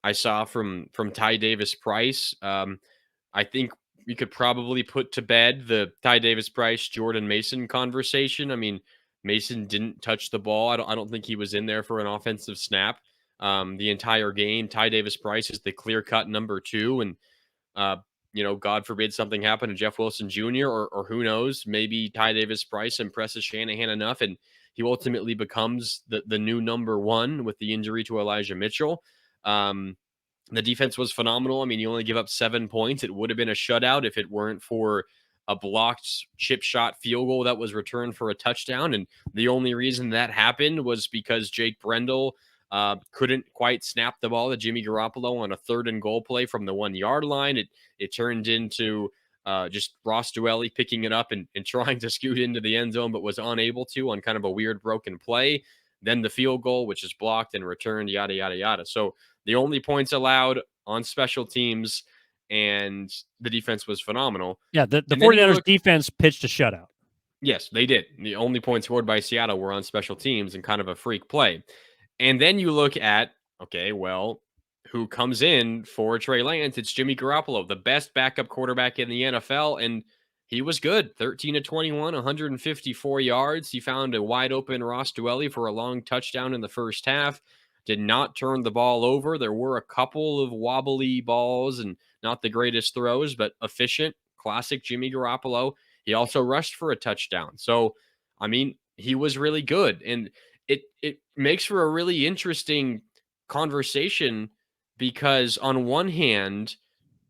I saw from Ty Davis Price. I think we could probably put to bed the Ty Davis Price Jordan Mason conversation. I mean, Mason didn't touch the ball. I don't think he was in there for an offensive snap the entire game. Ty Davis Price is the clear cut number two, and uh, God forbid something happened to Jeff Wilson Jr. or who knows, maybe Ty Davis Price impresses Shanahan enough, and he ultimately becomes the new number one with the injury to Elijah Mitchell. The defense was phenomenal. I mean, you only give up 7 points. It would have been a shutout if it weren't for a blocked chip shot field goal that was returned for a touchdown. And the only reason that happened was because Jake Brendel couldn't quite snap the ball to Jimmy Garoppolo on a 3rd and goal play from the 1-yard line. It turned into just Ross Dwelly picking it up and trying to scoot into the end zone, but was unable to on kind of a weird broken play. Then the field goal, which is blocked and returned, yada, yada, yada. So the only points allowed on special teams, and the defense was phenomenal.
Yeah, the
And then
49ers defense pitched a shutout.
Yes, they did. The only points scored by Seattle were on special teams and kind of a freak play. And then you look at, okay, well, who comes in for Trey Lance? It's Jimmy Garoppolo, the best backup quarterback in the NFL. And he was good. 13 to 21, 154 yards. He found a wide open Ross Dwelly for a long touchdown in the first half. Did not turn the ball over. There were a couple of wobbly balls and not the greatest throws, but efficient, classic Jimmy Garoppolo. He also rushed for a touchdown. So, I mean, he was really good. And it makes for a really interesting conversation because on one hand,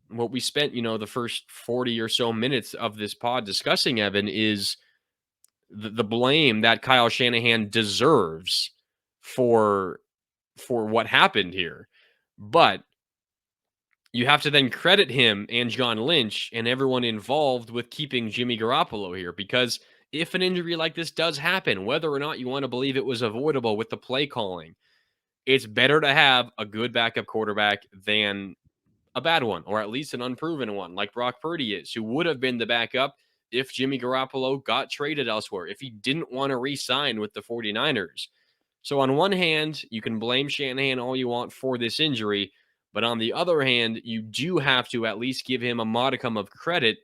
what we spent, the first 40 or so minutes of this pod discussing, Evan, is the blame that Kyle Shanahan deserves for what happened here. But you have to then credit him and John Lynch and everyone involved with keeping Jimmy Garoppolo here, because if an injury like this does happen, whether or not you want to believe it was avoidable with the play calling, it's better to have a good backup quarterback than a bad one, or at least an unproven one like Brock Purdy is, who would have been the backup if Jimmy Garoppolo got traded elsewhere, if he didn't want to re-sign with the 49ers. So on one hand, you can blame Shanahan all you want for this injury, but on the other hand, you do have to at least give him a modicum of credit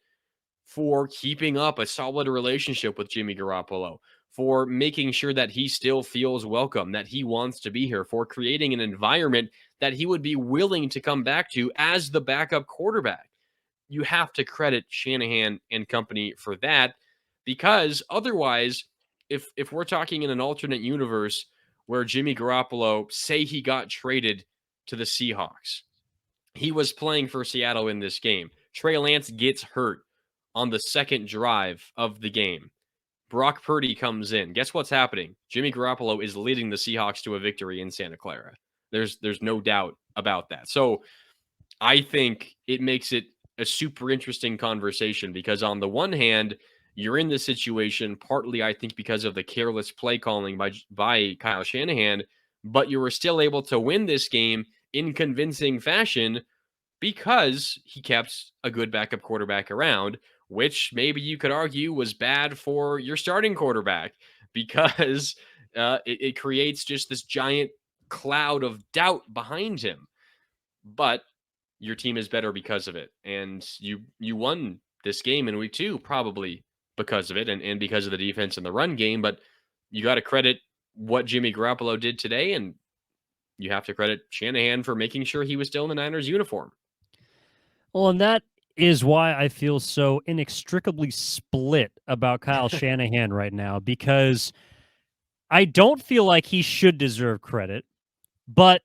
for keeping up a solid relationship with Jimmy Garoppolo, for making sure that he still feels welcome, that he wants to be here, for creating an environment that he would be willing to come back to as the backup quarterback. You have to credit Shanahan and company for that, because otherwise, if we're talking in an alternate universe where Jimmy Garoppolo, say he got traded to the Seahawks, he was playing for Seattle in this game. Trey Lance gets hurt on the second drive of the game. Brock Purdy comes in. Guess what's happening? Jimmy Garoppolo is leading the Seahawks to a victory in Santa Clara. There's no doubt about that. So I think it makes it a super interesting conversation, because on the one hand, you're in this situation partly, I think, because of the careless play calling by Kyle Shanahan, but you were still able to win this game in convincing fashion because he kept a good backup quarterback around, which maybe you could argue was bad for your starting quarterback, because it creates just this giant cloud of doubt behind him. But your team is better because of it, and you won this game in week 2 probably because of it, and because of the defense and the run game. But you got to credit what Jimmy Garoppolo did today, and you have to credit Shanahan for making sure he was still in the Niners uniform.
Well, and that is why I feel so inextricably split about Kyle Shanahan right now, because I don't feel like he should deserve credit, but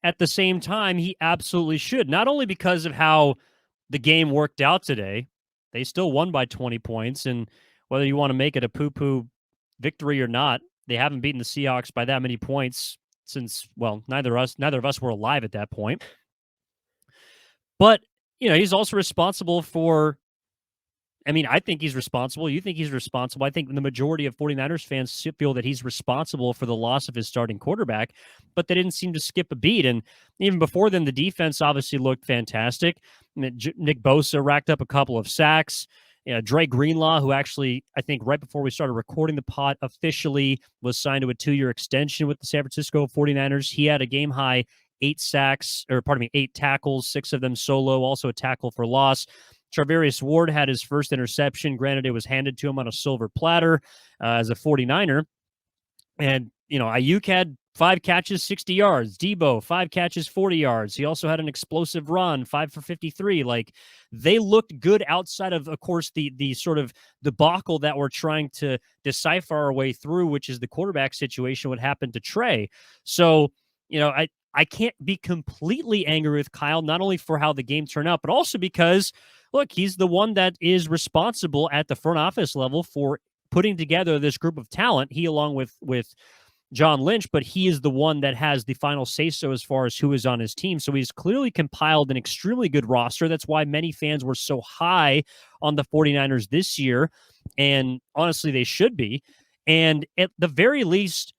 at the same time, he absolutely should. Not only because of how the game worked out today, they still won by 20 points, and whether you want to make it a poo-poo victory or not, they haven't beaten the Seahawks by that many points since, well, neither of us were alive at that point. But, he's also responsible for I mean, I think he's responsible. You think he's responsible. I think the majority of 49ers fans feel that he's responsible for the loss of his starting quarterback, but they didn't seem to skip a beat. And even before then, the defense obviously looked fantastic. Nick Bosa racked up a couple of sacks. Dre Greenlaw, who actually, I think right before we started recording the pod, officially was signed to a 2-year extension with the San Francisco 49ers. He had a game high 8 tackles, 6 of them solo, also a tackle for loss. Charvarius Ward had his first interception. Granted, it was handed to him on a silver platter as a 49er. And, Ayuk had 5 catches, 60 yards. Debo, 5 catches, 40 yards. He also had an explosive run, 5 for 53. Like, they looked good outside of course, the sort of debacle that we're trying to decipher our way through, which is the quarterback situation, what happened to Trey. So, I can't be completely angry with Kyle, not only for how the game turned out, but also because, look, he's the one that is responsible at the front office level for putting together this group of talent. He, along with John Lynch, but he is the one that has the final say-so as far as who is on his team. So he's clearly compiled an extremely good roster. That's why many fans were so high on the 49ers this year. And honestly, they should be. And at the very least,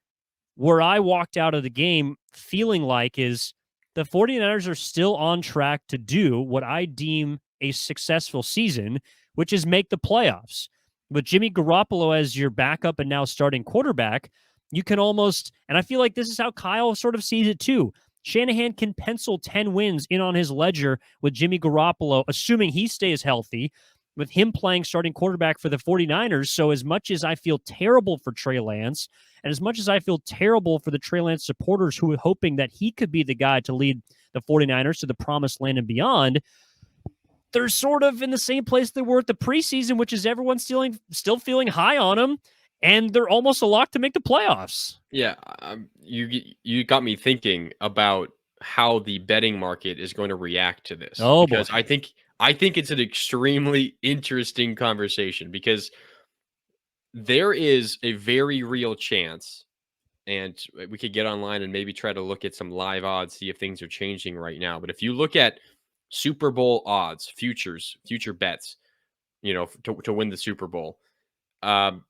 where I walked out of the game feeling like is the 49ers are still on track to do what I deem a successful season, which is make the playoffs. With Jimmy Garoppolo as your backup and now starting quarterback, you can almost, and I feel like this is how Kyle sort of sees it too. Shanahan can pencil 10 wins in on his ledger with Jimmy Garoppolo, assuming he stays healthy, with him playing starting quarterback for the 49ers. So as much as I feel terrible for Trey Lance, and as much as I feel terrible for the Trey Lance supporters who are hoping that he could be the guy to lead the 49ers to the promised land and beyond, they're sort of in the same place they were at the preseason, which is everyone still feeling high on them, and they're almost a lock to make the playoffs.
Yeah, you got me thinking about how the betting market is going to react to this,
Oh boy.
because I think it's an extremely interesting conversation, because there is a very real chance, and we could get online and maybe try to look at some live odds, see if things are changing right now. But if you look at Super Bowl odds, future bets, to win the Super Bowl, um,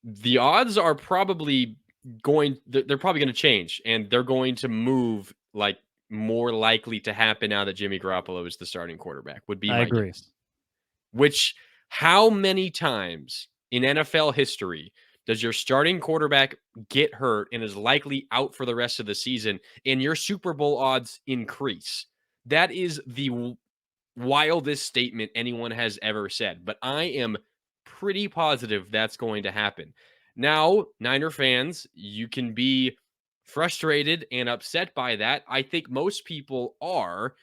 the odds are probably they're probably going to change, and they're going to move, like, more likely to happen now that Jimmy Garoppolo is the starting quarterback, would be
I
my
agree.
guess. Which, how many times in NFL history does your starting quarterback get hurt and is likely out for the rest of the season, and your Super Bowl odds increase? That is the wildest statement anyone has ever said, but I am pretty positive that's going to happen. Now, Niner fans, you can be frustrated and upset by that. I think most people are,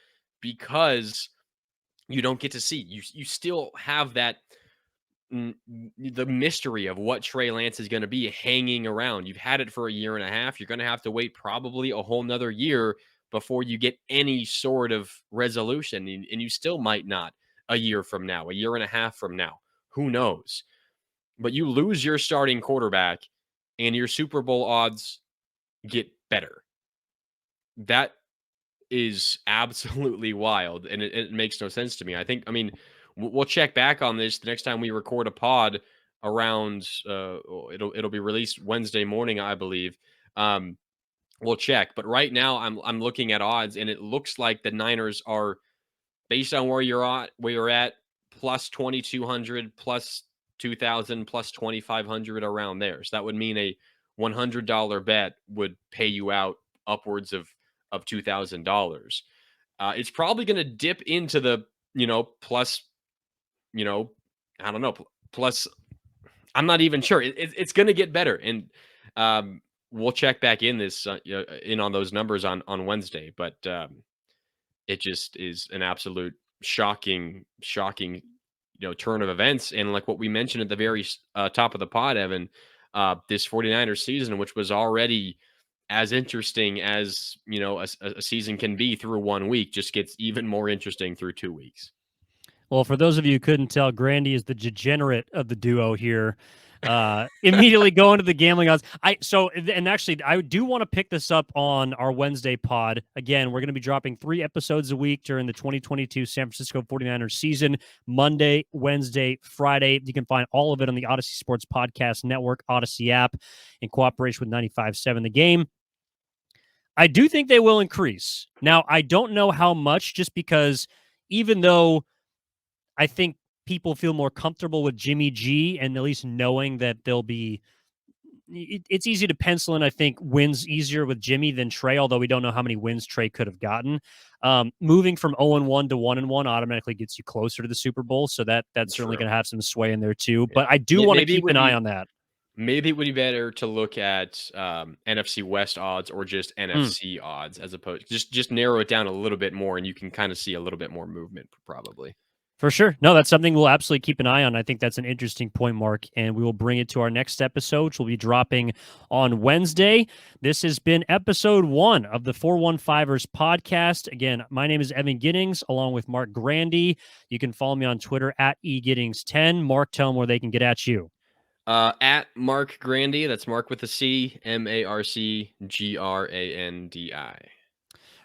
because you don't get to see. You still have that the mystery of what Trey Lance is going to be hanging around. You've had it for a year and a half. You're going to have to wait probably a whole nother year before you get any sort of resolution. And you still might not a year from now, a year and a half from now. Who knows? But you lose your starting quarterback and your Super Bowl odds get better. That is absolutely wild, and it makes no sense to me. I mean, we'll check back on this the next time we record a pod around. It'll be released Wednesday morning, I believe. We'll check, but right now I'm looking at odds, and it looks like the Niners are, based on where you're at, plus 2,200, plus 2,000, plus 2,500, around there. So that would mean a $100 bet would pay you out upwards of $2,000. It's probably going to dip into the plus, I don't know, plus. I'm not even sure. It's going to get better, and we'll check back in on those numbers on Wednesday. But it just is an absolute shocking, turn of events. And like what we mentioned at the very top of the pod, Evan, this 49ers season, which was already as interesting as, a season can be through 1 week, just gets even more interesting through 2 weeks.
Well, for those of you who couldn't tell, Grandi is the degenerate of the duo here. Immediately go into the gambling odds. Actually, I do want to pick this up on our Wednesday pod. Again, we're going to be dropping 3 episodes a week during the 2022 San Francisco 49ers season, Monday, Wednesday, Friday. You can find all of it on the Odyssey Sports Podcast Network, Odyssey app, in cooperation with 95.7 The Game. I do think they will increase. Now, I don't know how much, just because even though I think people feel more comfortable with Jimmy G and at least knowing that they'll be it's easy to pencil in, I think, wins easier with Jimmy than Trey, although we don't know how many wins Trey could have gotten. Moving from 0-1 to 1-1 automatically gets you closer to the Super Bowl, so that's certainly going to have some sway in there too. But I do want to keep an eye on that.
Maybe it would be better to look at NFC West odds or just NFC odds, as opposed just narrow it down a little bit more, and you can kind of see a little bit more movement probably.
For sure. No, that's something we'll absolutely keep an eye on. I think that's an interesting point, Mark, and we will bring it to our next episode, which will be dropping on Wednesday. This has been episode 1 of the 415ers podcast. Again, my name is Evan Giddings, along with Marc Grandi. You can follow me on Twitter at eGiddings10. Mark, tell them where they can get at you.
At Marc Grandi, that's Mark with a C, MarcGrandi.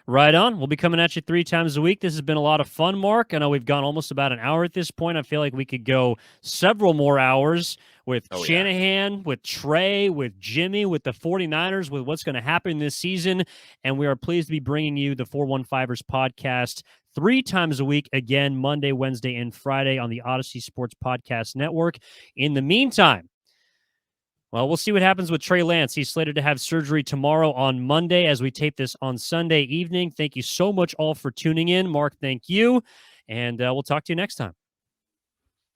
Right on. We'll be coming at you 3 times a week. This has been a lot of fun, Mark. I know we've gone almost about an hour at this point. I feel like we could go several more hours with Shanahan, with Trey, with Jimmy, with the 49ers, with what's going to happen this season. And we are pleased to be bringing you the 415ers podcast 3 times a week, again, Monday, Wednesday, and Friday on the Odyssey Sports Podcast Network. In the meantime, well, we'll see what happens with Trey Lance. He's slated to have surgery tomorrow on Monday as we tape this on Sunday evening. Thank you so much all for tuning in. Mark, thank you. And we'll talk to you next time.